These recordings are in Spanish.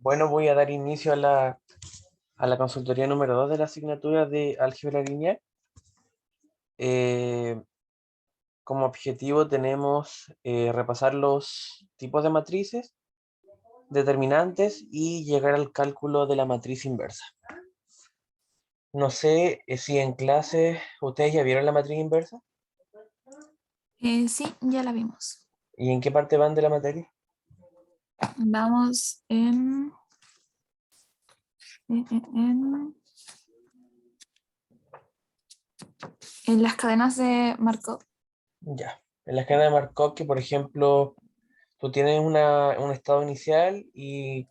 Bueno, voy a dar inicio a la consultoría número 2 de la asignatura de álgebra lineal. Eh, Como objetivo tenemos repasar los tipos de matrices, determinantes y llegar al cálculo de la matriz inversa. No sé si en clase ustedes ya vieron la matriz inversa Sí, ya la vimos. y en qué parte van de la materia. Vamos en las cadenas de Markov. Ya. En la escala de Markov, que por ejemplo, tú tienes un estado inicial y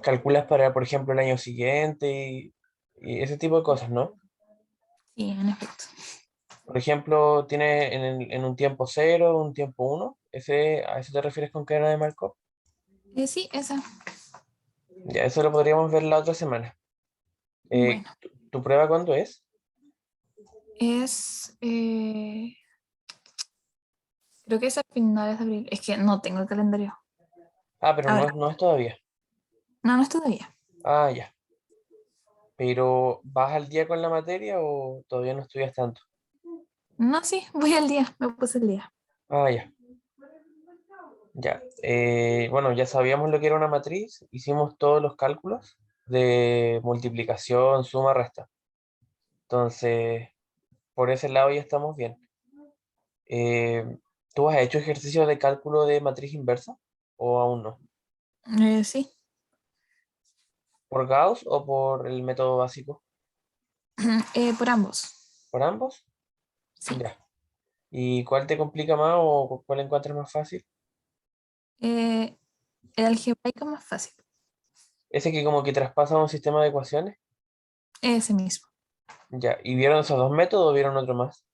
calculas para, por ejemplo, el año siguiente y ese tipo de cosas, ¿no? Sí, en efecto. Por ejemplo, tiene en un tiempo cero, un tiempo uno. ¿A eso te refieres con cadena de Markov? Sí, esa. Ya, eso lo podríamos ver la otra semana. Bueno, ¿Tu prueba cuándo es? es. Creo que es a finales de abril. Es que no tengo el calendario. Ah, pero no Ahora, es todavía. no, no es todavía. Ah, ya. Pero ¿vas al día con la materia o todavía no estudias tanto? No, sí, voy al día. Me puse el día. Ah, ya. Ya. Bueno, ya sabíamos lo que era una matriz. Hicimos todos los cálculos de multiplicación, suma, resta. Entonces, por ese lado ya estamos bien. Eh, ¿Tú has hecho ejercicios de cálculo de matriz inversa o aún no? Sí, ¿Por Gauss o por el método básico? por ambos. ¿Por ambos? Sí. Ya. ¿Y cuál te complica más o cuál encuentras más fácil? Eh, el algebraico es más fácil. Ese que como que traspasa un sistema de ecuaciones. Ese mismo. Ya. ¿Y vieron esos dos métodos o vieron otro más?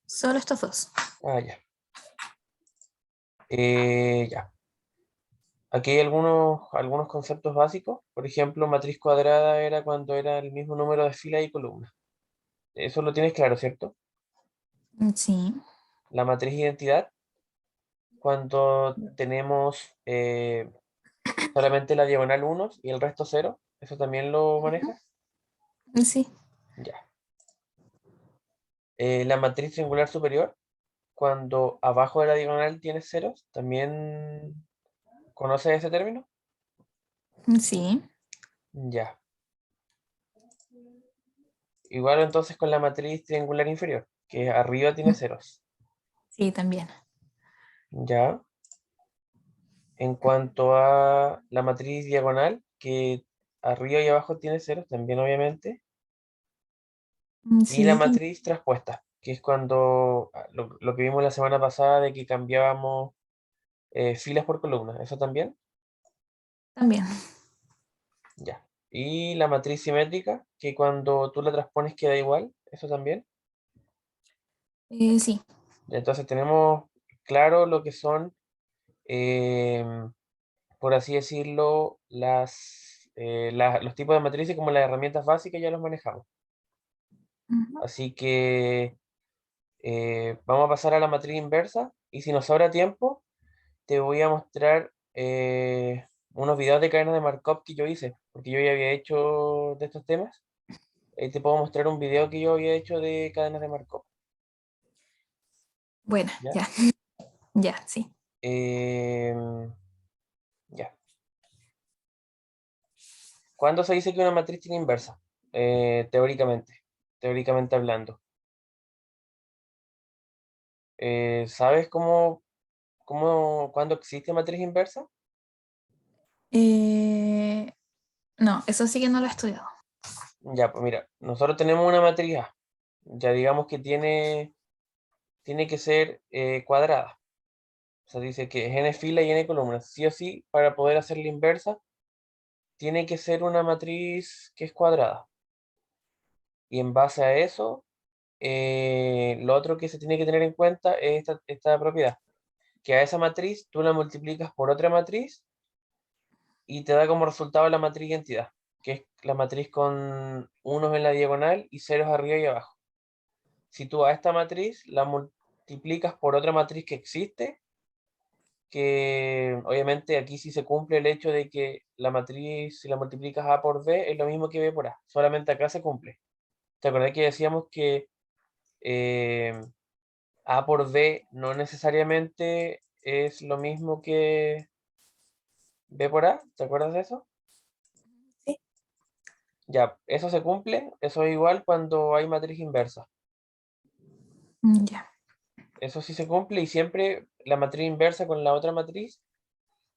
Solo estos dos. Ah, ya. Ya. Aquí hay algunos conceptos básicos. Por ejemplo, matriz cuadrada era cuando era el mismo número de filas y columnas. Eso lo tienes claro, ¿cierto? Sí. La matriz identidad, cuando tenemos solamente la diagonal unos y el resto cero. ¿Eso también lo Ujú. manejas? Sí. Ya. La matriz triangular superior, cuando abajo de la diagonal tienes ceros, ¿también conoces ese término? Sí. Ya. Igual entonces con la matriz triangular inferior, que arriba tiene ceros. Sí, también. Ya. En cuanto a la matriz diagonal, que arriba y abajo tiene ceros, también obviamente. Y la Sí, también. matriz traspuesta, que es cuando lo que vimos la semana pasada de que cambiábamos filas por columnas. ¿Eso también? También. Ya. Y la matriz simétrica, que cuando tú la transpones queda igual. ¿Eso también? Sí. Ya, entonces tenemos claro lo que son, em, por así decirlo, los tipos de matrices como las herramientas básicas ya los manejamos. Ujú. Así que vamos a pasar a la matriz inversa y si nos sobra tiempo, te voy a mostrar unos videos de cadenas de Markov que yo hice, porque yo ya había hecho de estos temas. Te puedo mostrar un video que yo había hecho de cadenas de Markov, Bueno, ¿ya? ya. Ya, sí. Em, ya. ¿Cuándo se dice que una matriz tiene inversa? Teóricamente hablando. ¿Sabes cuándo existe matriz inversa? Eh, no, eso sí que no lo he estudiado. Ya, pues mira, nosotros tenemos una matriz A. Ya digamos que tiene que ser cuadrada. O sea, dice que es n fila y n columnas. Sí o sí, para poder hacer la inversa, tiene que ser una matriz que es cuadrada. Y en base a eso, lo otro que se tiene que tener en cuenta es esta propiedad, que a esa matriz tú la multiplicas por otra matriz y te da como resultado la matriz identidad, que es la matriz con unos en la diagonal y ceros arriba y abajo. Si tú a esta matriz la multiplicas por otra matriz que existe, que obviamente aquí sí se cumple el hecho de que la matriz, si la multiplicas A por B, es lo mismo que B por A. Solamente acá se cumple. ¿Te acordás que decíamos que eh, A por B no necesariamente es lo mismo que B por A? ¿Te acuerdas de eso? Sí. Ya, eso se cumple. Eso es igual cuando hay matriz inversa. Ya. Eso sí se cumple y siempre la matriz inversa con la otra matriz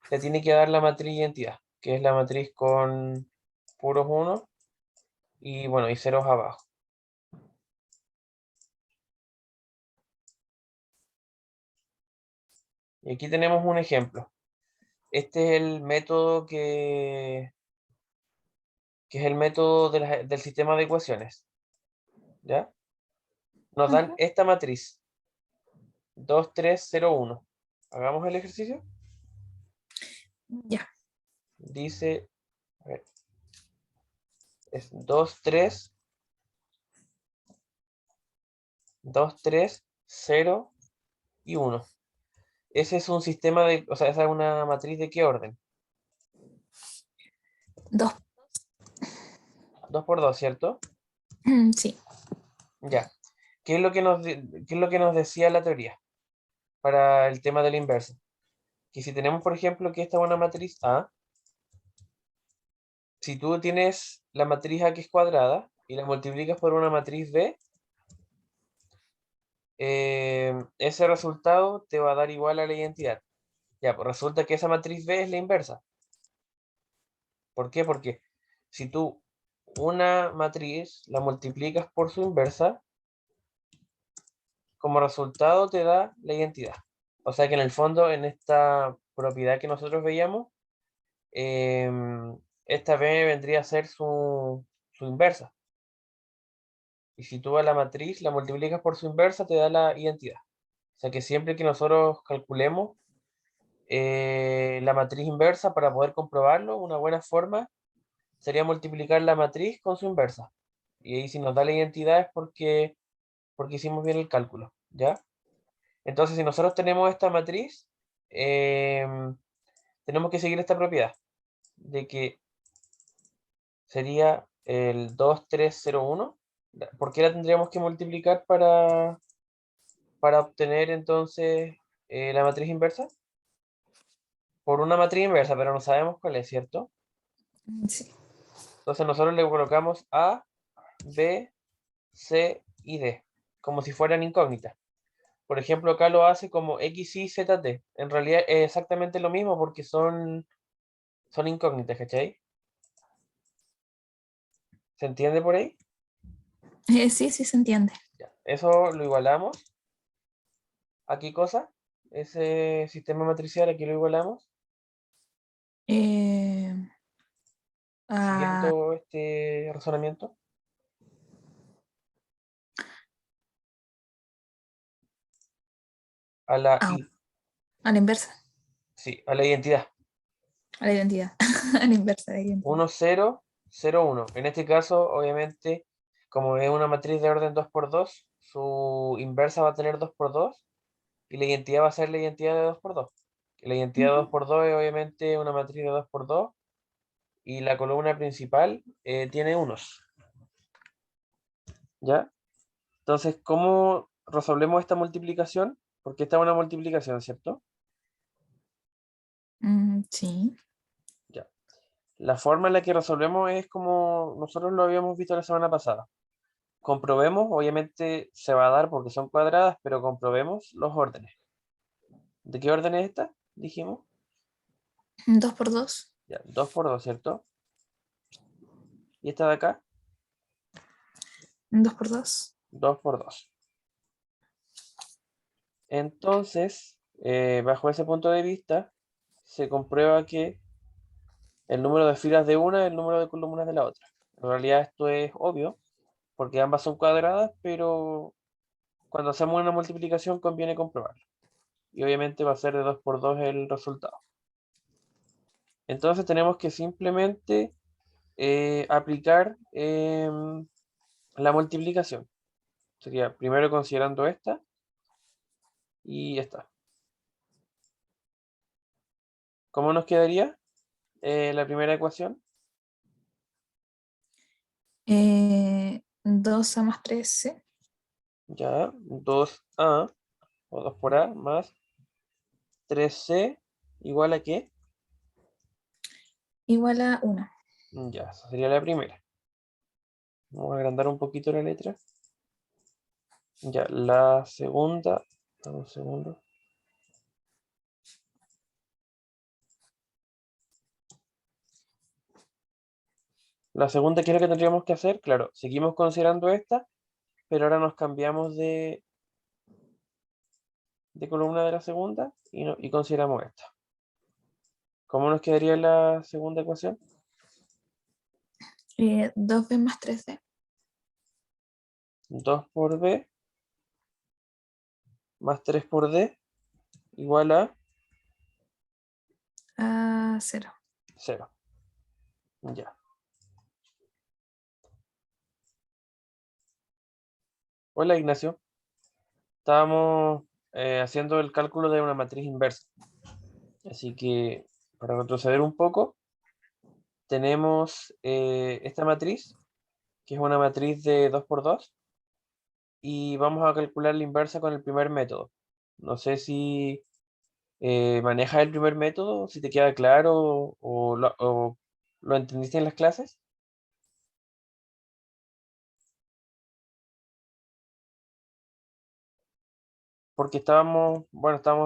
te tiene que dar la matriz identidad, que es la matriz con puros unos y bueno, y ceros abajo. Y aquí tenemos un ejemplo. Este es el método que es el método del sistema de ecuaciones. ¿Ya? Nos dan Ujú. esta matriz, 2 3 0 1. Hagamos el ejercicio. Ya. Dice, a ver, es 2 3 2 3 0 y 1. Ese es un sistema de, o sea, esa es una matriz de qué orden? Dos. 2 por 2, ¿cierto? Sí. Ya. ¿Qué es lo que qué es lo que nos decía la teoría para el tema de la inversa? Que si tenemos, por ejemplo, que esta es una matriz A, si tú tienes la matriz A que es cuadrada y la multiplicas por una matriz B, ese resultado te va a dar igual a la identidad. Ya, pues resulta que esa matriz B es la inversa. ¿Por qué? Porque si tú una matriz la multiplicas por su inversa, como resultado te da la identidad. O sea que en el fondo, en esta propiedad que nosotros veíamos, esta B vendría a ser su inversa. Y si tú a la matriz la multiplicas por su inversa, te da la identidad. O sea que siempre que nosotros calculemos la matriz inversa para poder comprobarlo, una buena forma sería multiplicar la matriz con su inversa. Y ahí si nos da la identidad es porque hicimos bien el cálculo, ¿ya? Entonces, si nosotros tenemos esta matriz, tenemos que seguir esta propiedad de que sería el 2 3 0 1. ¿Por qué la tendríamos que multiplicar para obtener entonces la matriz inversa? Por una matriz inversa, pero no sabemos cuál es, ¿cierto? Sí. Entonces nosotros le colocamos A, B, C y D, como si fueran incógnitas. Por ejemplo, acá lo hace como X, Y, Z, T. En realidad es exactamente lo mismo porque son incógnitas, ¿cachai? ¿Se entiende por ahí? Sí, sí se entiende. Ya. Eso lo igualamos. ¿A qué cosa? Ese sistema matricial aquí lo igualamos. Eh, a, Siguiendo este razonamiento. A la a, I. a la inversa. Sí, a la identidad. A la identidad. A la inversa de la identidad. 1 0 0 1. En este caso, obviamente, como es una matriz de orden 2 por 2, su inversa va a tener 2 por 2 y la identidad va a ser la identidad de 2 por 2. La identidad de Ujú. 2 por 2 es obviamente una matriz de 2 por 2 y la columna principal tiene unos, ¿ya? Entonces, ¿cómo resolvemos esta multiplicación? Porque esta es una multiplicación, ¿cierto? Sí. Ya. La forma en la que resolvemos es como nosotros lo habíamos visto la semana pasada. Comprobemos, obviamente se va a dar porque son cuadradas, pero comprobemos los órdenes. ¿De qué orden es esta? Dijimos. Dos por dos. Ya, 2 por 2, ¿cierto? ¿Y esta de acá? Dos por dos. 2 por 2. Entonces, bajo ese punto de vista, se comprueba que el número de filas de una es el número de columnas de la otra. En realidad esto es obvio, porque ambas son cuadradas, pero cuando hacemos una multiplicación conviene comprobarlo. Y obviamente va a ser de 2 por 2 el resultado. Entonces tenemos que simplemente aplicar la multiplicación. Sería primero considerando esta y esta. ¿Cómo nos quedaría la primera ecuación? 2A más 3C Ya, 2a o 2 por a más 3c igual a ¿qué? igual a 1. Ya, esa sería la primera. Vamos a agrandar un poquito la letra. Ya, la segunda, dame un segundo. La segunda, ¿qué es lo que tendríamos que hacer? Claro, seguimos considerando esta, pero ahora nos cambiamos de columna de la segunda y consideramos esta. ¿Cómo nos quedaría la segunda ecuación? 2B más 3D 2 por b más 3 por d igual a a 0. 0. Ya. Hola Ignacio. Estábamos haciendo el cálculo de una matriz inversa. Así que para retroceder un poco, tenemos esta matriz, que es una matriz de 2 por 2, y vamos a calcular la inversa con el primer método. No sé si manejas el primer método, si te queda claro o lo entendiste en las clases. Porque estábamos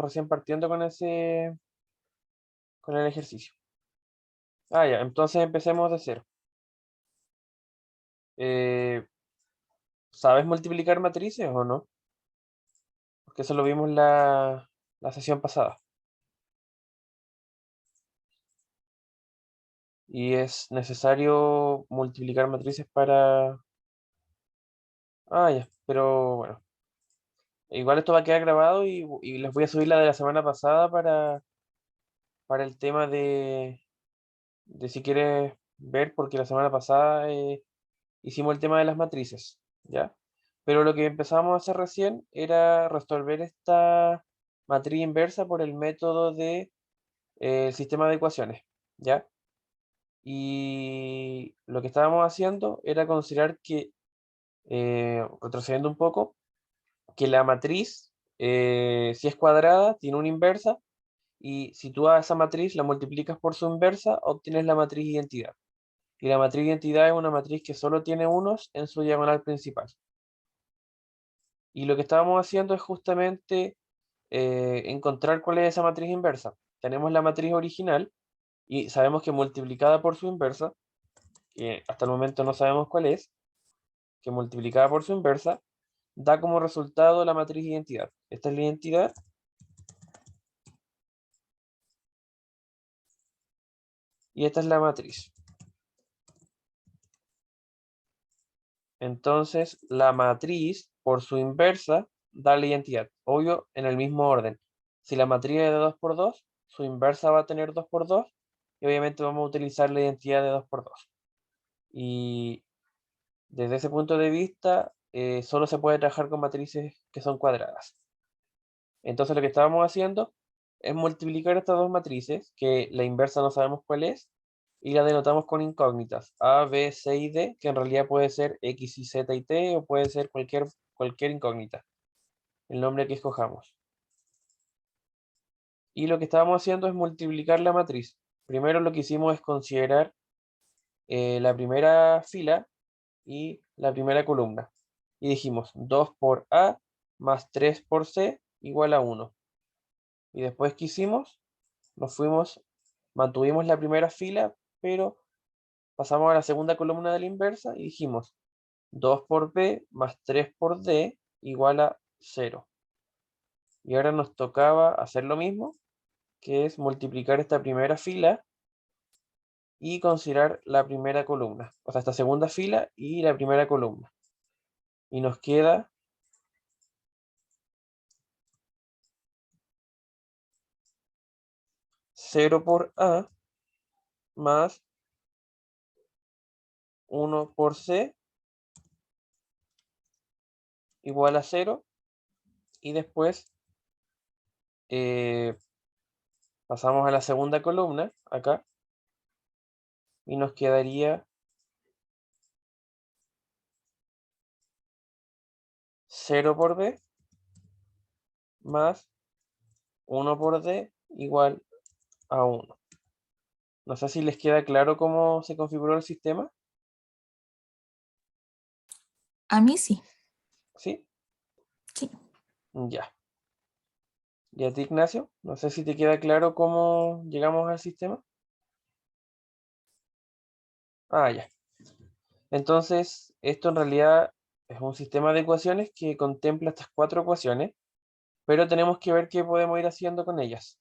recién partiendo con el ejercicio. Ah, ya, entonces empecemos de cero. Eh, ¿Sabes multiplicar matrices o no? Porque eso lo vimos la sesión pasada. Y es necesario multiplicar matrices para... Ah, ya, pero bueno. Igual esto va a quedar grabado y les voy a subir la de la semana pasada para el tema de si quieres ver, porque la semana pasada hicimos el tema de las matrices, ¿ya? Pero lo que empezamos a hacer recién era resolver esta matriz inversa por el método de sistema de ecuaciones, ¿ya? Y lo que estábamos haciendo era considerar que, retrocediendo un poco, que la matriz, si es cuadrada, tiene una inversa, y si tú a esa matriz la multiplicas por su inversa, obtienes la matriz identidad. Y la matriz identidad es una matriz que solo tiene unos en su diagonal principal. Y lo que estábamos haciendo es justamente encontrar cuál es esa matriz inversa. Tenemos la matriz original y sabemos que multiplicada por su inversa, que hasta el momento no sabemos cuál es, que multiplicada por su inversa, da como resultado la matriz identidad. Esta es la identidad y esta es la matriz. Entonces, la matriz por su inversa da la identidad. Obvio, en el mismo orden. Si la matriz es de 2 por 2, su inversa va a tener 2 por 2 y obviamente vamos a utilizar la identidad de 2 por 2. Y desde ese punto de vista, solo se puede trabajar con matrices que son cuadradas. Entonces lo que estábamos haciendo es multiplicar estas dos matrices, que la inversa no sabemos cuál es, y la denotamos con incógnitas, A, B, C y D, que en realidad puede ser X y Z y T, o puede ser cualquier incógnita, el nombre que escojamos. Y lo que estábamos haciendo es multiplicar la matriz. Primero lo que hicimos es considerar la primera fila y la primera columna. Y dijimos 2 por A más 3 por C igual a 1. Y después que hicimos, mantuvimos la primera fila, pero pasamos a la segunda columna de la inversa y dijimos 2 por B más 3 por D igual a 0. Y ahora nos tocaba hacer lo mismo, que es multiplicar esta primera fila y considerar la primera columna, o sea, esta segunda fila y la primera columna. Y nos queda 0 por A más 1 por C igual a 0. Y después Pasamos a la segunda columna, acá, y nos quedaría 0 por b más 1 por d igual a 1. No sé si les queda claro cómo se configuró el sistema. A mí sí. ¿Sí? Sí. Ya. ¿Y a ti, Ignacio? No sé si te queda claro cómo llegamos al sistema. Ah, ya. Entonces, esto en realidad es un sistema de ecuaciones que contempla estas 4 ecuaciones, pero tenemos que ver qué podemos ir haciendo con ellas.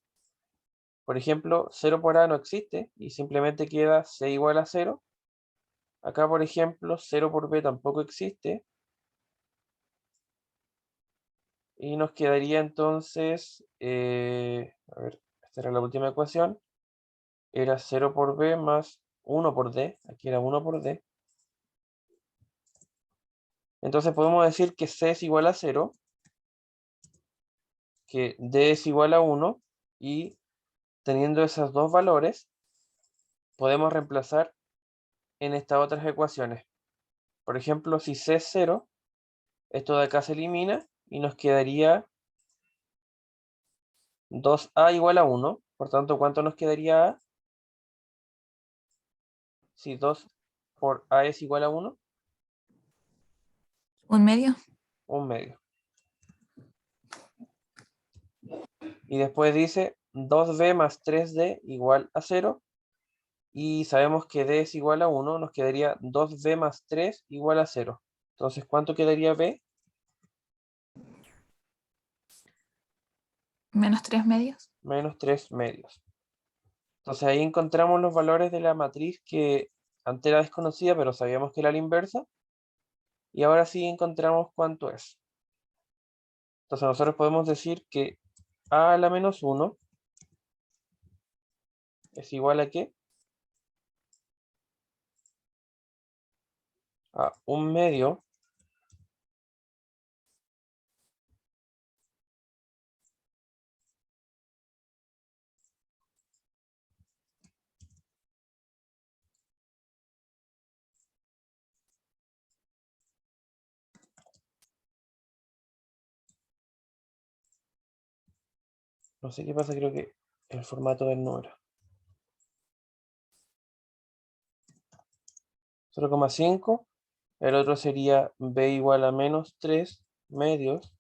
Por ejemplo, 0 por a no existe y simplemente queda c igual a 0. Acá, por ejemplo, 0 por b tampoco existe. Y nos quedaría entonces, a ver, esta era la última ecuación, era 0 por b más 1 por d, aquí era 1 por d. Entonces podemos decir que c es igual a 0, que d es igual a 1, y teniendo esos dos valores, podemos reemplazar en estas otras ecuaciones. Por ejemplo, si c es 0, esto de acá se elimina y nos quedaría 2a igual a 1. Por tanto, ¿cuánto nos quedaría a? Si 2 por a es igual a 1, Un medio. 1/2. Y después dice 2b más 3d igual a 0. Y sabemos que d es igual a 1. Nos quedaría 2b más 3 igual a 0. Entonces, ¿cuánto quedaría b? Menos 3 medios. Menos 3 medios. Entonces ahí encontramos los valores de la matriz que antes era desconocida, pero sabíamos que era la inversa. Y ahora sí encontramos cuánto es. Entonces nosotros podemos decir que a a la menos 1 es igual a ¿qué? A 1/2 no sé qué pasa, creo que el formato del número. 0,5. El otro sería b igual a menos 3 medios.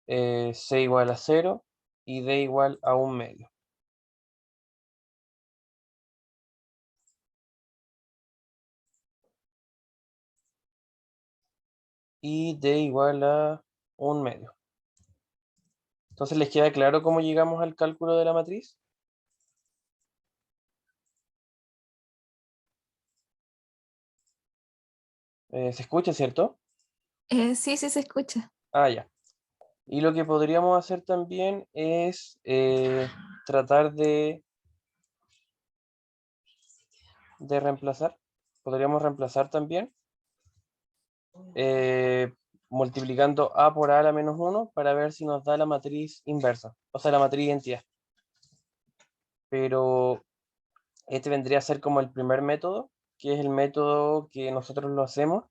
C igual a 0 y d igual a 1/2. Y d igual a 1/2. Entonces, ¿les queda claro cómo llegamos al cálculo de la matriz? ¿Se escucha, cierto? Sí, sí se escucha. Ah, ya. Y lo que podríamos hacer también es tratar de reemplazar. Podríamos reemplazar también eh, multiplicando a por a la menos 1 para ver si nos da la matriz inversa, o sea, la matriz identidad. Pero este vendría a ser como el primer método, que es el método que nosotros lo hacemos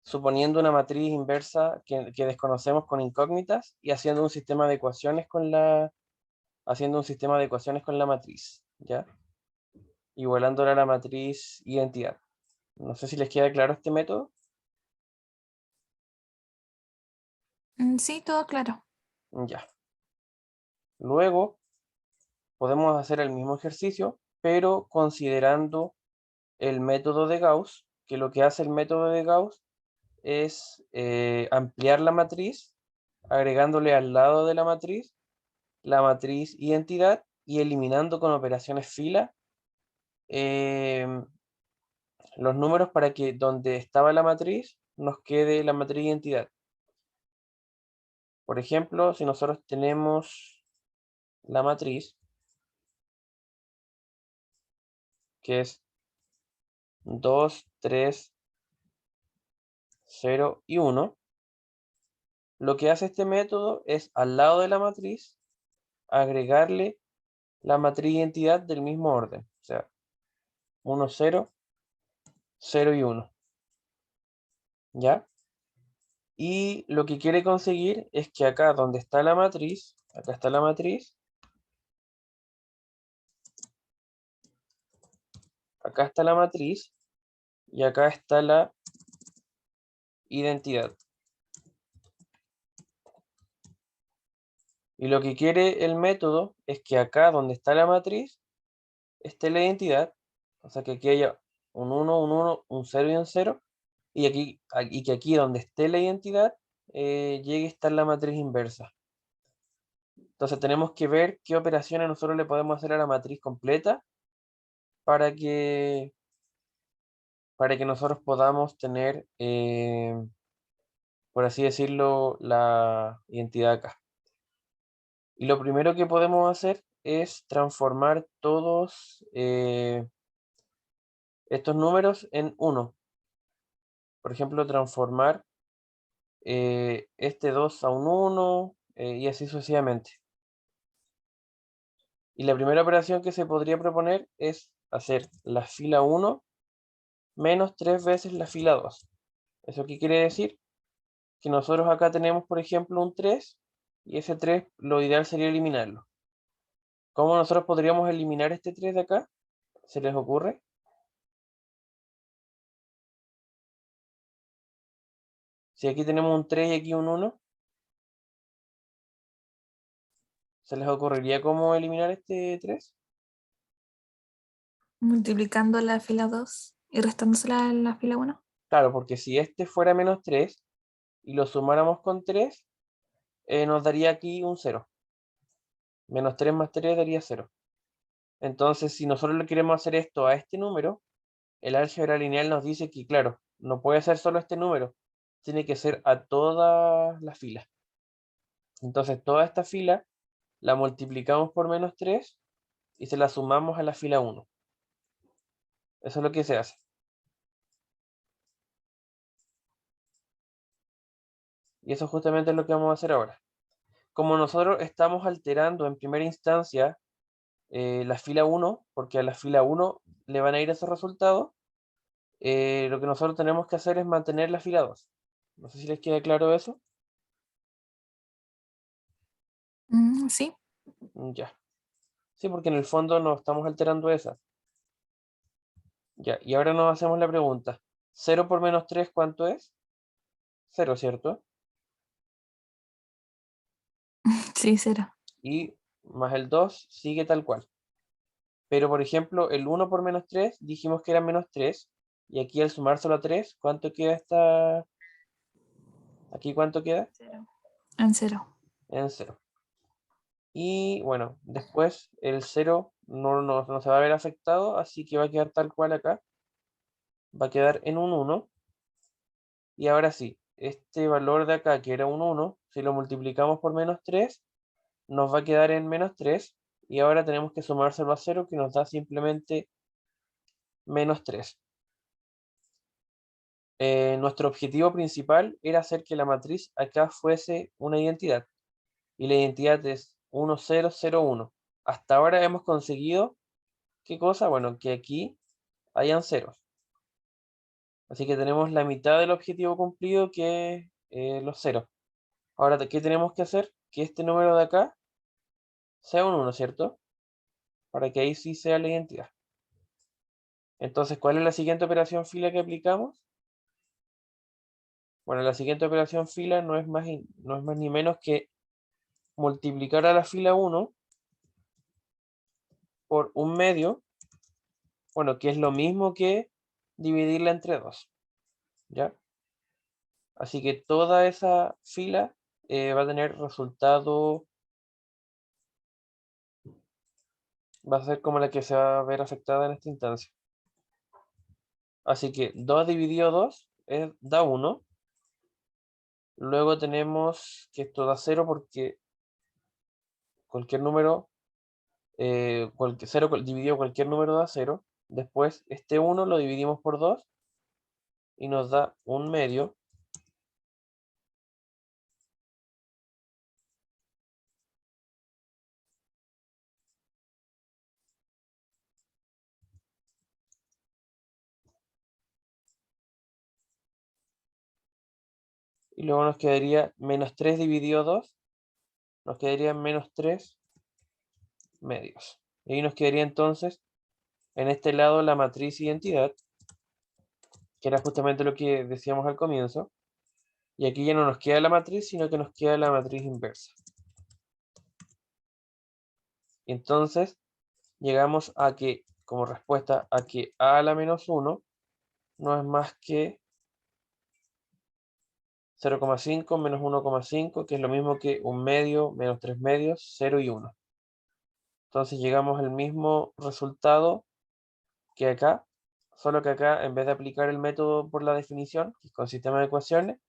suponiendo una matriz inversa que desconocemos con incógnitas y haciendo un sistema de ecuaciones con la matriz, ¿ya? Igualándola a la matriz identidad. No sé si les queda claro este método. Sí, todo claro. Ya. Luego podemos hacer el mismo ejercicio, pero considerando el método de Gauss, que lo que hace el método de Gauss es ampliar la matriz, agregándole al lado de la matriz identidad y eliminando con operaciones fila los números para que donde estaba la matriz nos quede la matriz identidad. Por ejemplo, si nosotros tenemos la matriz, que es 2, 3, 0 y 1, lo que hace este método es al lado de la matriz agregarle la matriz identidad del mismo orden. O sea, 1, 0, 0 y 1. ¿Ya? Y lo que quiere conseguir es que acá donde está la matriz, acá está la matriz, acá está la matriz y acá está la identidad. Y lo que quiere el método es que acá donde está la matriz esté la identidad, o sea que aquí haya un 1, un 1, un 0 y un 0, y que aquí donde esté la identidad llegue a estar la matriz inversa. Entonces tenemos que ver qué operaciones nosotros le podemos hacer a la matriz completa para que, nosotros podamos tener, por así decirlo, la identidad acá. Y lo primero que podemos hacer es transformar todos estos números en 1. Por ejemplo, transformar este 2 a un 1 y así sucesivamente. Y la primera operación que se podría proponer es hacer la fila 1 menos 3 veces la fila 2. ¿Eso qué quiere decir? Que nosotros acá tenemos, por ejemplo, un 3 y ese 3 lo ideal sería eliminarlo. ¿Cómo nosotros podríamos eliminar este 3 de acá? ¿Se les ocurre? Si aquí tenemos un 3 y aquí un 1, ¿se les ocurriría cómo eliminar este 3? Multiplicando la fila 2 y restándosela a la fila 1. Claro, porque si este fuera menos 3 y lo sumáramos con 3, nos daría aquí un 0. Menos 3 más 3 daría 0. Entonces, si nosotros le queremos hacer esto a este número, el álgebra lineal nos dice que, claro, no puede ser solo este número, tiene que ser a todas las filas. Entonces, toda esta fila la multiplicamos por menos 3 y se la sumamos a la fila 1. Eso es lo que se hace. Y eso justamente es lo que vamos a hacer ahora. Como nosotros estamos alterando en primera instancia la fila 1, porque a la fila 1 le van a ir esos resultados, lo que nosotros tenemos que hacer es mantener la fila 2. No sé si les queda claro eso. Sí. Ya. Sí, porque en el fondo no estamos alterando esa. Ya, y ahora nos hacemos la pregunta. 0 por menos 3, ¿cuánto es? 0, ¿cierto? Sí, 0. Y más el 2 sigue tal cual. Pero, por ejemplo, el 1 por menos 3, dijimos que era menos 3. Y aquí al sumárselo a 3, ¿cuánto queda esta? ¿Aquí cuánto queda? 0. En 0. En 0. Y bueno, después el 0 no se va a ver afectado, así que va a quedar tal cual acá. Va a quedar en un 1. Y ahora sí, este valor de acá, que era un 1, si lo multiplicamos por menos 3, nos va a quedar en menos 3. Y ahora tenemos que sumárselo a 0, que nos da simplemente menos 3. Nuestro objetivo principal era hacer que la matriz acá fuese una identidad. Y la identidad es 1, 0, 0, 1. Hasta ahora hemos conseguido, ¿qué cosa? Bueno, que aquí hayan ceros. Así que tenemos la mitad del objetivo cumplido, que es los ceros. Ahora, ¿qué tenemos que hacer? Que este número de acá sea un 1, ¿cierto? Para que ahí sí sea la identidad. Entonces, ¿cuál es la siguiente operación fila que aplicamos? Bueno, la siguiente operación fila no es más ni menos que multiplicar a la fila 1 por un medio, bueno, que es lo mismo que dividirla entre 2, ¿ya? Así que toda esa fila va a tener resultado, va a ser como la que se va a ver afectada en esta instancia. Así que 2 dividido 2 da 1. Luego tenemos que esto da 0 porque cualquier número, 0 dividido cualquier número da 0. Después este 1 lo dividimos por 2 y nos da un medio. Y luego nos quedaría menos 3 dividido 2. Nos quedaría menos 3 medios. Y ahí nos quedaría entonces, en este lado, la matriz identidad, que era justamente lo que decíamos al comienzo. Y aquí ya no nos queda la matriz, sino que nos queda la matriz inversa. Y entonces, llegamos a que, como respuesta, a que a la menos 1 no es más que 0,5 menos 1,5, que es lo mismo que 1 medio menos 3 medios, 0 y 1. Entonces llegamos al mismo resultado que acá, solo que acá, en vez de aplicar el método por la definición, que es con sistema de ecuaciones,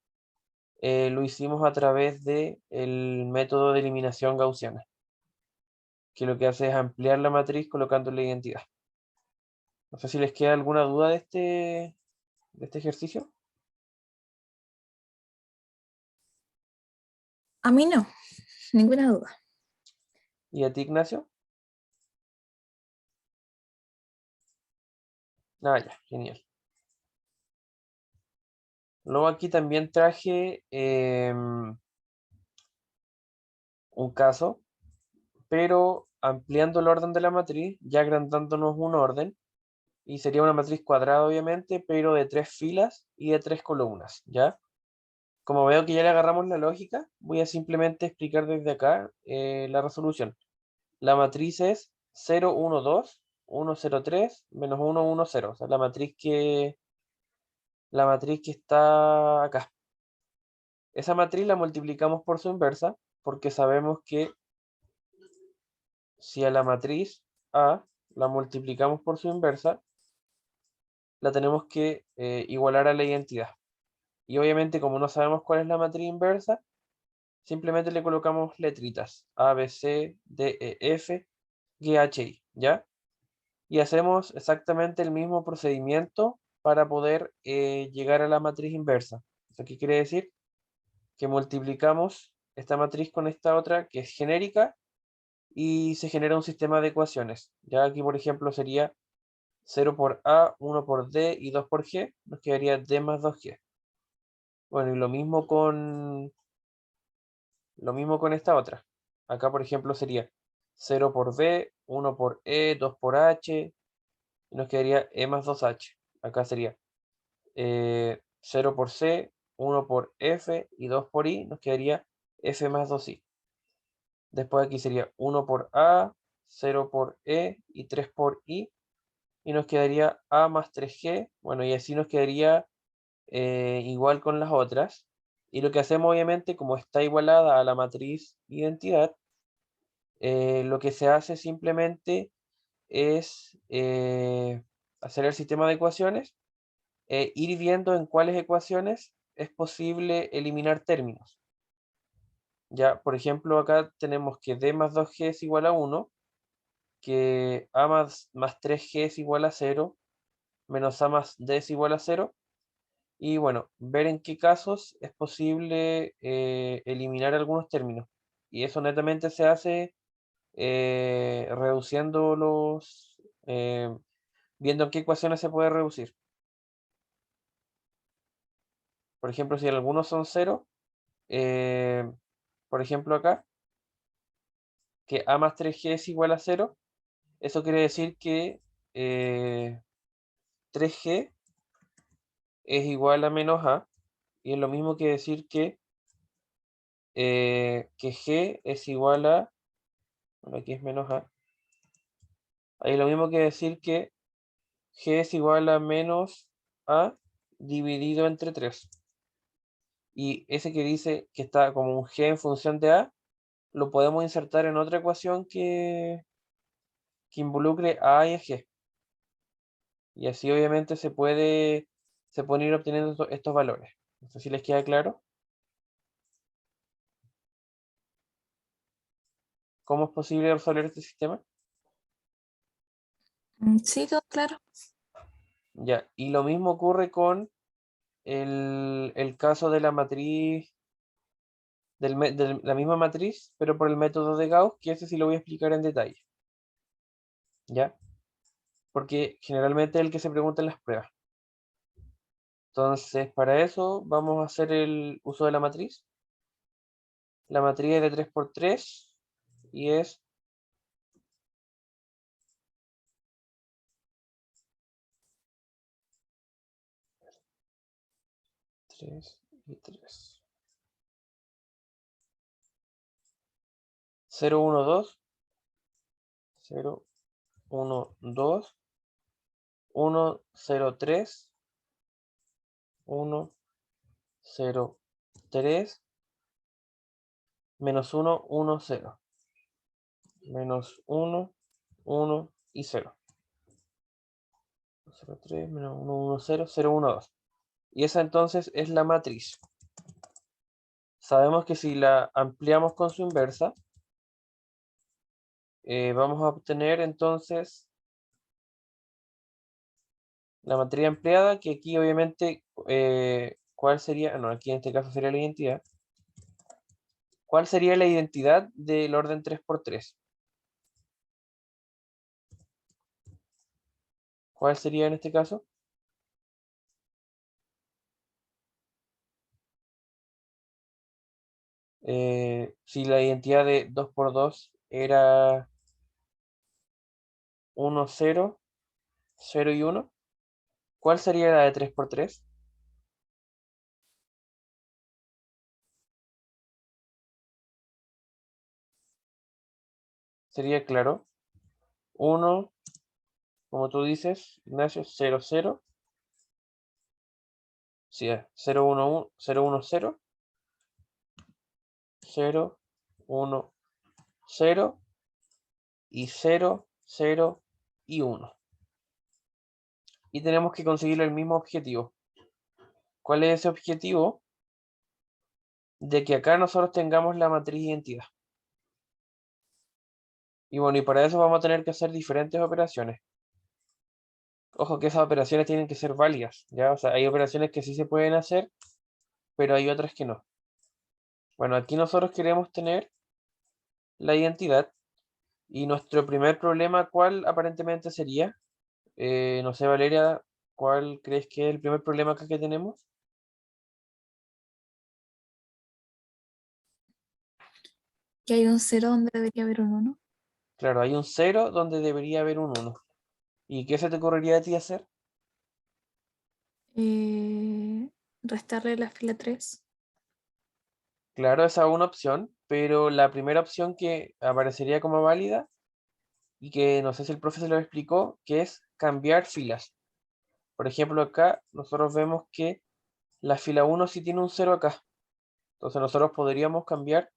lo hicimos a través del método de eliminación gaussiana, que lo que hace es ampliar la matriz colocando la identidad. No sé si les queda alguna duda de este ejercicio. A mí no, ninguna duda. ¿Y a ti, Ignacio? Ah, ya, genial. Luego aquí también traje un caso, pero ampliando el orden de la matriz, ya agrandándonos un orden, y sería una matriz cuadrada obviamente, pero de 3 filas y de 3 columnas, ¿ya? Como veo que ya le agarramos la lógica, voy a simplemente explicar desde acá la resolución. La matriz es 0, 1, 2, 1, 0, 3, menos 1, 1, 0. O sea, la matriz que está acá. Esa matriz la multiplicamos por su inversa, porque sabemos que si a la matriz A la multiplicamos por su inversa, la tenemos que igualar a la identidad. Y obviamente, como no sabemos cuál es la matriz inversa, simplemente le colocamos letritas A, B, C, D, E, F, G, H, I, ¿ya? Y hacemos exactamente el mismo procedimiento para poder llegar a la matriz inversa. ¿Eso qué quiere decir? Que multiplicamos esta matriz con esta otra que es genérica y se genera un sistema de ecuaciones. Ya aquí, por ejemplo, sería 0 por A, 1 por D y 2 por G. Nos quedaría D más 2G. Bueno, y lo mismo con esta otra. Acá, por ejemplo, sería 0 por B, 1 por E, 2 por H, y nos quedaría E más 2H. Acá sería 0 por C, 1 por F y 2 por I, nos quedaría F más 2I. Después aquí sería 1 por A, 0 por E y 3 por I, y nos quedaría A más 3G. Bueno, y así nos quedaría igual con las otras. Y lo que hacemos, obviamente, como está igualada a la matriz identidad, lo que se hace simplemente es hacer el sistema de ecuaciones, ir viendo en cuáles ecuaciones es posible eliminar términos. Ya, por ejemplo, acá tenemos que D más 2G es igual a 1, que A más 3G es igual a 0, menos A más D es igual a 0. Y bueno, ver en qué casos es posible eliminar algunos términos. Y eso netamente se hace reduciendo viendo en qué ecuaciones se puede reducir. Por ejemplo, si algunos son 0, por ejemplo acá, que A más 3G es igual a 0, eso quiere decir que 3G es igual a menos A, y es lo mismo que decir que G es igual a, bueno, aquí es menos A, ahí es lo mismo que decir que G es igual a menos A dividido entre 3. Y ese que dice que está como un G en función de A, lo podemos insertar en otra ecuación que involucre a A y a G. Y así obviamente se pueden ir obteniendo estos valores. No sé si les queda claro cómo es posible resolver este sistema. Sí, todo claro. Ya, y lo mismo ocurre con el caso de la matriz, de la misma matriz, pero por el método de Gauss, que ese sí lo voy a explicar en detalle. ¿Ya? Porque generalmente es el que se pregunta en las pruebas. Entonces, para eso vamos a hacer el uso de la matriz. La matriz es de 3 por 3 y es 3 y 3. 0, 1, 2, 0, 1, 2, 1, 0, 3, 1, 0, 3, menos 1, 1, 0. Menos 1, 1 y 0. 0, 3, menos 1, 1, 0, 0, 1, 2. Y esa entonces es la matriz. Sabemos que si la ampliamos con su inversa, vamos a obtener entonces la matriz ampliada, que aquí obviamente, ¿cuál sería? No, aquí en este caso sería la identidad. ¿Cuál sería la identidad del orden 3 por 3? ¿Cuál sería en este caso? Si la identidad de 2 por 2 era 1, 0, 0 y 1, ¿cuál sería la de 3 por 3? Sería, claro, 1, como tú dices, Ignacio, 0, 0, sí, 0, 1, 1, 0, 1, 0, 0, 1, 0 y 0, 0 y 1. Y tenemos que conseguir el mismo objetivo. ¿Cuál es ese objetivo? De que acá nosotros tengamos la matriz identidad. Y bueno, y para eso vamos a tener que hacer diferentes operaciones. Ojo que esas operaciones tienen que ser válidas, ¿ya? O sea, hay operaciones que sí se pueden hacer, pero hay otras que no. Bueno, aquí nosotros queremos tener la identidad y nuestro primer problema, ¿cuál aparentemente sería? No sé, Valeria, ¿cuál crees que es el primer problema acá que tenemos? Que hay un 0 donde debería haber un 1. Claro, hay un 0 donde debería haber un 1. ¿Y qué se te ocurriría a ti hacer? Restarle la fila 3. Claro, esa es una opción, pero la primera opción que aparecería como válida y que no sé si el profesor lo explicó, que es cambiar filas. Por ejemplo, acá nosotros vemos que la fila 1 sí tiene un 0 acá. Entonces nosotros podríamos cambiar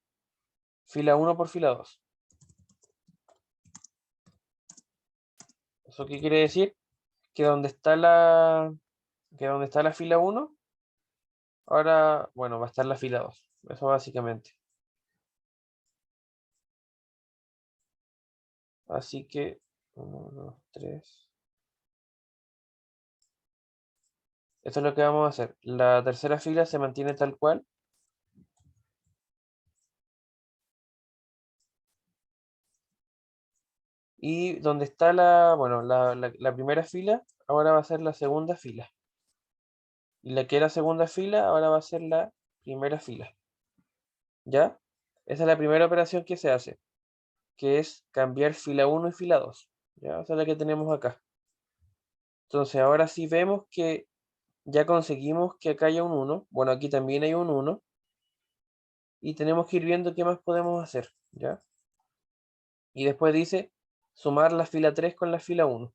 fila 1 por fila 2. ¿Eso qué quiere decir? Que donde está la fila 1, ahora, bueno, va a estar la fila 2. Eso básicamente. Así que, 1, 2, 3. Esto es lo que vamos a hacer. La tercera fila se mantiene tal cual. Y donde está bueno, la primera fila, ahora va a ser la segunda fila. Y la que era segunda fila, ahora va a ser la primera fila. ¿Ya? Esa es la primera operación que se hace, que es cambiar fila 1 y fila 2. ¿Ya? Esa es la que tenemos acá. Entonces ahora sí vemos que ya conseguimos que acá haya un 1. Bueno, aquí también hay un 1. Y tenemos que ir viendo qué más podemos hacer. ¿Ya? Y después dice sumar la fila 3 con la fila 1.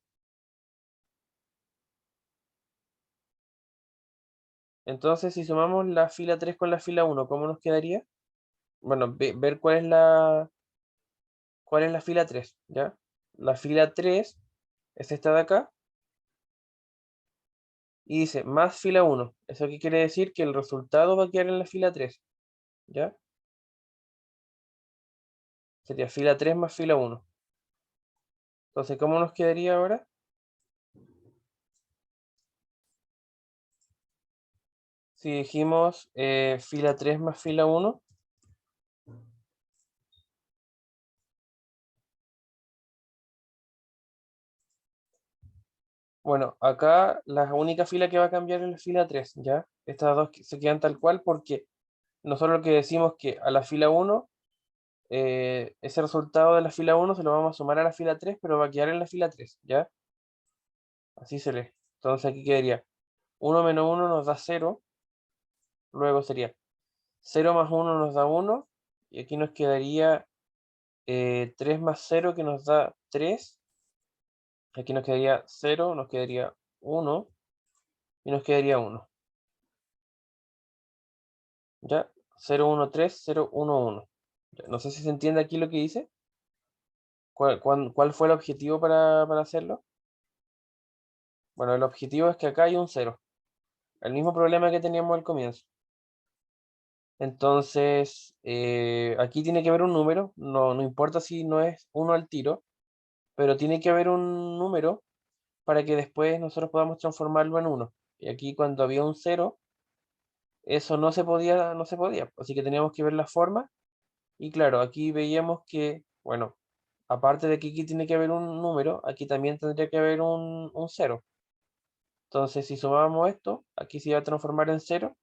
Entonces, si sumamos la fila 3 con la fila 1, ¿cómo nos quedaría? Bueno, ver cuál es la fila 3, ¿ya? La fila 3 es esta de acá y dice más fila 1. ¿Eso qué quiere decir? Que el resultado va a quedar en la fila 3, ¿ya? Sería fila 3 más fila 1. Entonces, ¿cómo nos quedaría ahora? Si dijimos fila 3 más fila 1, Bueno, acá la única fila que va a cambiar es la fila 3, ¿ya? Estas dos se quedan tal cual porque nosotros lo que decimos que a la fila 1, ese resultado de la fila 1 se lo vamos a sumar a la fila 3, pero va a quedar en la fila 3, ¿ya? Así se lee. Entonces aquí quedaría 1 menos 1 nos da 0, luego sería 0 más 1 nos da 1, y aquí nos quedaría 3 más 0 que nos da 3, aquí nos quedaría 0, nos quedaría 1 y nos quedaría 1, ¿ya? 0, 1, 3, 0, 1, 1. Ya, no sé si se entiende aquí lo que dice. ¿Cuál fue el objetivo para hacerlo? Bueno, el objetivo es que acá hay un 0, el mismo problema que teníamos al comienzo. Entonces, aquí tiene que haber un número, no importa si no es 1 al tiro, pero tiene que haber un número para que después nosotros podamos transformarlo en 1. Y aquí cuando había un 0, eso no se podía. Así que teníamos que ver la forma. Y claro, aquí veíamos que, bueno, aparte de que aquí tiene que haber un número, aquí también tendría que haber un 0. Entonces, si sumamos esto, aquí se iba a transformar en 0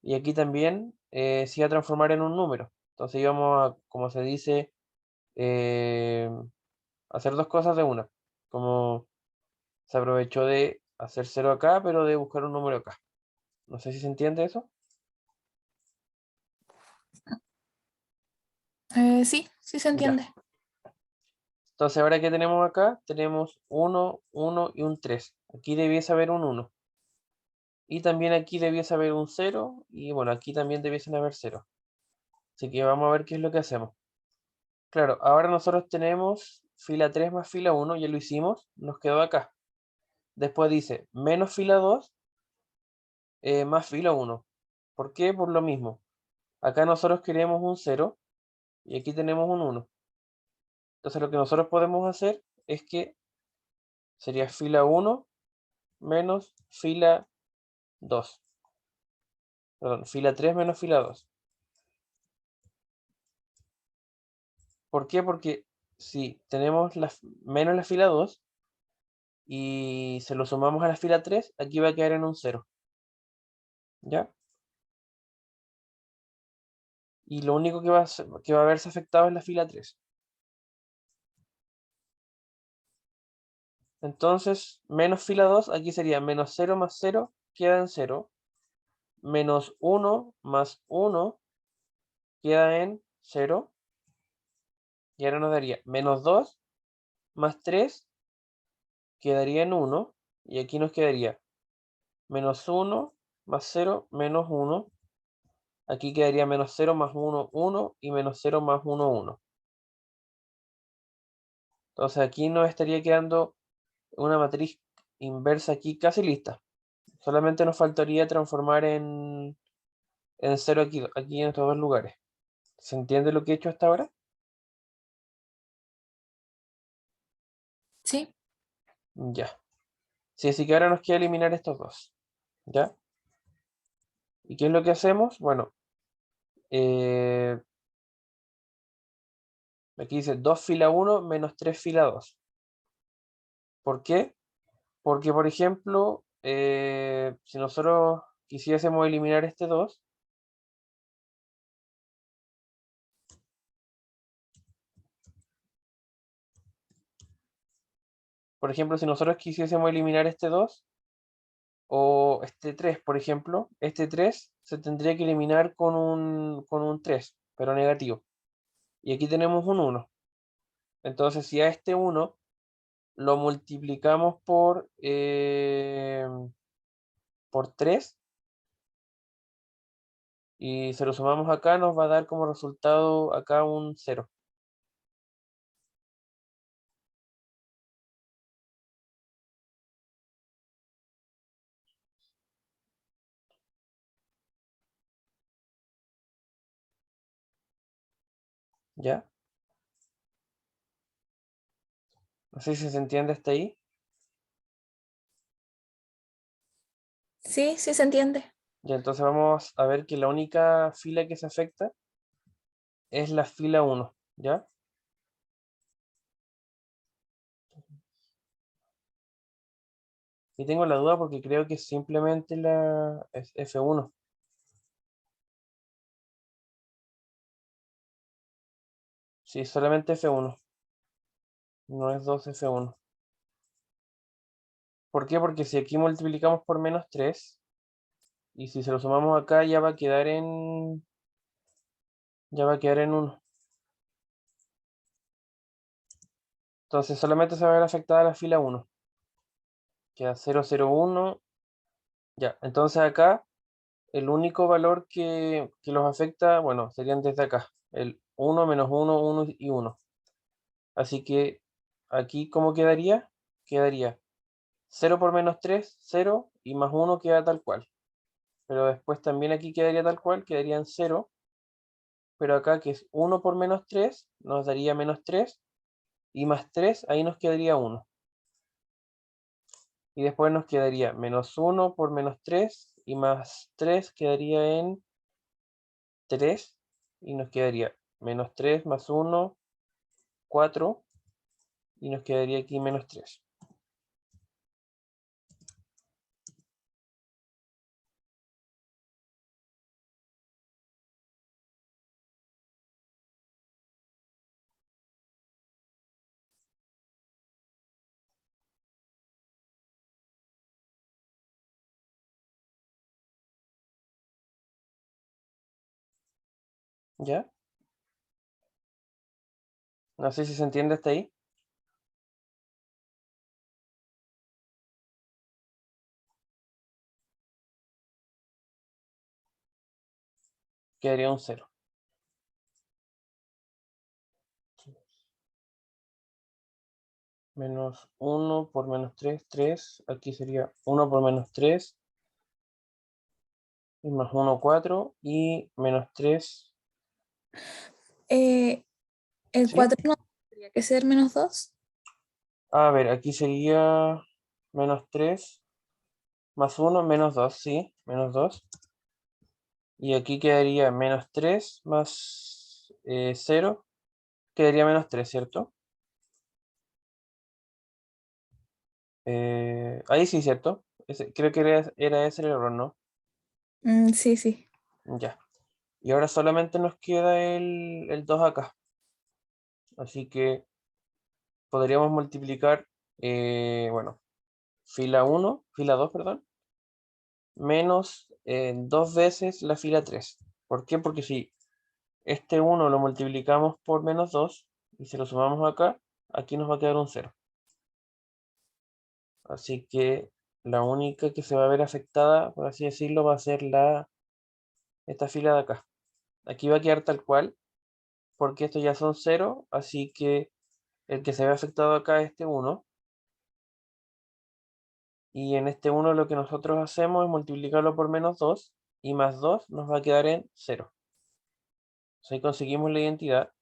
y aquí también se iba a transformar en un número. Entonces íbamos a, como se dice, eh, hacer dos cosas de una. Como se aprovechó de hacer 0 acá, pero de buscar un número acá. No sé si se entiende eso. Sí, sí se Ya. entiende. Entonces, ahora que tenemos acá, tenemos 1, 1 y un 3. Aquí debiese haber un 1. Y también aquí debiese haber un 0. Y bueno, aquí también debiesen haber 0. Así que vamos a ver qué es lo que hacemos. Claro, ahora nosotros tenemos fila 3 más fila 1, ya lo hicimos, nos quedó acá. Después dice menos fila 2 más fila 1. ¿Por qué? Por lo mismo. Acá nosotros queremos un 0 y aquí tenemos un 1. Entonces lo que nosotros podemos hacer es que sería fila 1 menos fila 2. Perdón, fila 3 menos fila 2. ¿Por qué? Porque si tenemos menos la fila 2 y se lo sumamos a la fila 3, aquí va a quedar en un 0. ¿Ya? Y lo único que va a verse afectado es la fila 3. Entonces, menos fila 2, aquí sería menos 0 más 0, queda en 0. Menos 1 más 1 queda en 0. Y ahora nos daría menos 2 más 3 quedaría en 1. Y aquí nos quedaría menos 1 más 0 menos 1. Aquí quedaría menos 0 más 1, 1 y menos 0 más 1, 1. Entonces aquí nos estaría quedando una matriz inversa aquí casi lista. Solamente nos faltaría transformar en 0 aquí en estos dos lugares. ¿Se entiende lo que he hecho hasta ahora? Sí, Ya. Sí, así que ahora nos queda eliminar estos dos. ¿Ya? ¿Y qué es lo que hacemos? Bueno, eh, aquí dice 2 fila 1 menos 3 fila 2. ¿Por qué? Porque, por ejemplo, si nosotros quisiésemos eliminar este 2, por ejemplo, si nosotros quisiésemos eliminar este 2 o este 3, por ejemplo, este 3 se tendría que eliminar con un 3, pero negativo. Y aquí tenemos un 1. Entonces, si a este 1 lo multiplicamos por 3 y se lo sumamos acá, nos va a dar como resultado acá un 0. ¿Ya? No sé si se entiende hasta ahí. sí, sí se entiende. Ya, entonces vamos a ver que la única fila que se afecta es la fila 1, ¿ya? Y tengo la duda porque creo que simplemente la es F1. Sí, solamente F1. No es 2F1. ¿Por qué? Porque si aquí multiplicamos por menos 3, y si se lo sumamos acá, ya va a quedar en 1. Entonces solamente se va a ver afectada la fila 1. Queda 0, 0, 1. Ya, entonces acá el único valor que los afecta, bueno, serían desde acá. El 1, menos 1, 1 y 1. Así que aquí, ¿cómo quedaría? Quedaría 0 por menos 3, 0, y más 1 queda tal cual. Pero después también aquí quedaría tal cual, quedarían 0. Pero acá que es 1 por menos 3, nos daría menos 3. Y más 3, ahí nos quedaría 1. Y después nos quedaría menos 1 por menos 3. Y más 3 quedaría en 3. Y nos quedaría menos 3 más 1, 4. Y nos quedaría aquí menos 3. ¿Ya? No sé si se entiende hasta ahí. Quedaría un 0. Menos 1 por menos 3, 3. Aquí sería 1 por menos 3. Y más 1, 4. Y menos 3. El ¿Sí? 4 no tendría que ser -2. A ver, aquí sería menos 3 más 1, menos 2, sí, menos 2. Y aquí quedaría menos 3 más 0, quedaría menos 3, ¿cierto? Ahí sí, ¿cierto? Creo que era ese el error, ¿no? Sí, sí. Ya. Y ahora solamente nos queda el 2 acá. Así que podríamos multiplicar, bueno, fila 2, perdón, menos 2 veces la fila 3. ¿Por qué? Porque si este 1 lo multiplicamos por menos 2 y se lo sumamos acá, aquí nos va a quedar un 0. Así que la única que se va a ver afectada, por así decirlo, va a ser esta fila de acá. Aquí va a quedar tal cual, porque estos ya son 0, así que el que se ve afectado acá es este 1. Y en este 1 lo que nosotros hacemos es multiplicarlo por menos 2, y más 2 nos va a quedar en 0. Entonces ahí conseguimos la identidad.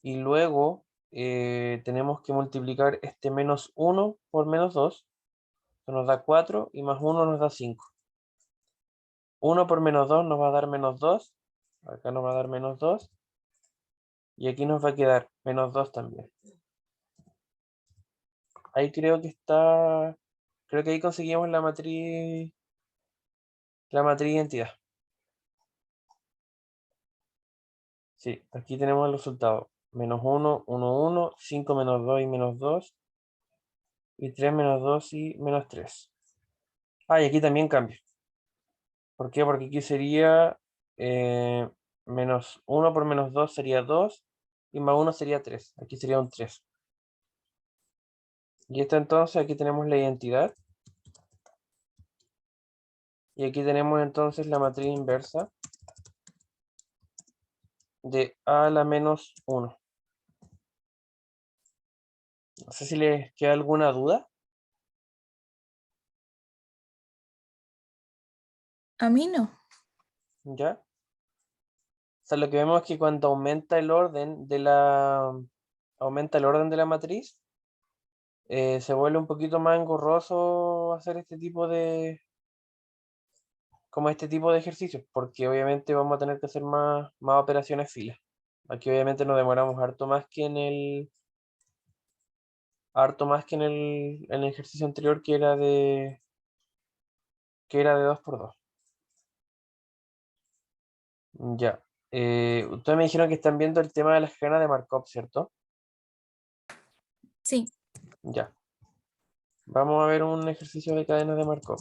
Y luego tenemos que multiplicar este menos 1 por menos 2. Esto nos da 4 y más 1 nos da 5. 1 por menos 2 nos va a dar menos 2. Acá nos va a dar menos 2. Y aquí nos va a quedar menos 2 también. Ahí creo que está. Creo que ahí conseguimos la matriz. La matriz de identidad. Sí, aquí tenemos el resultado. Menos 1, 1, 1, 5 menos 2 y menos 2. Y 3 menos 2 y menos 3. Ah, y aquí también cambia. ¿Por qué? Porque aquí sería eh, menos 1 por menos 2 sería 2 y más 1 sería 3. Aquí sería un 3. Y esto entonces, aquí tenemos la identidad. Y aquí tenemos entonces la matriz inversa de a a la menos 1. No sé si les queda alguna duda. A mí no. ¿Ya? O sea, lo que vemos es que cuando aumenta el orden de la matriz, se vuelve un poquito más engorroso hacer este tipo de ejercicios, porque obviamente vamos a tener que hacer más operaciones filas. Aquí obviamente nos demoramos harto más que harto más que en el ejercicio anterior que era de 2×2. Ya. Ustedes me dijeron que están viendo el tema de las cadenas de Markov, ¿cierto? Sí. Ya. Vamos a ver un ejercicio de cadenas de Markov.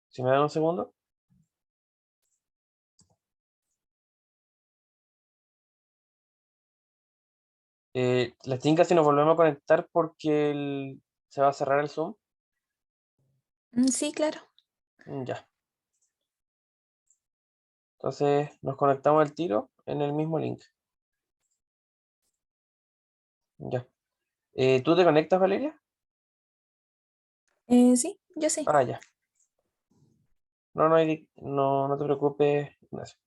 Si me dan un segundo. Las tinca si nos volvemos a conectar porque se va a cerrar el Zoom. Sí, claro. Ya. Entonces nos conectamos al tiro en el mismo link. Ya. ¿Tú te conectas, Valeria? Sí, yo sí. Ah, ya. No, no, no te preocupes, Ignacio.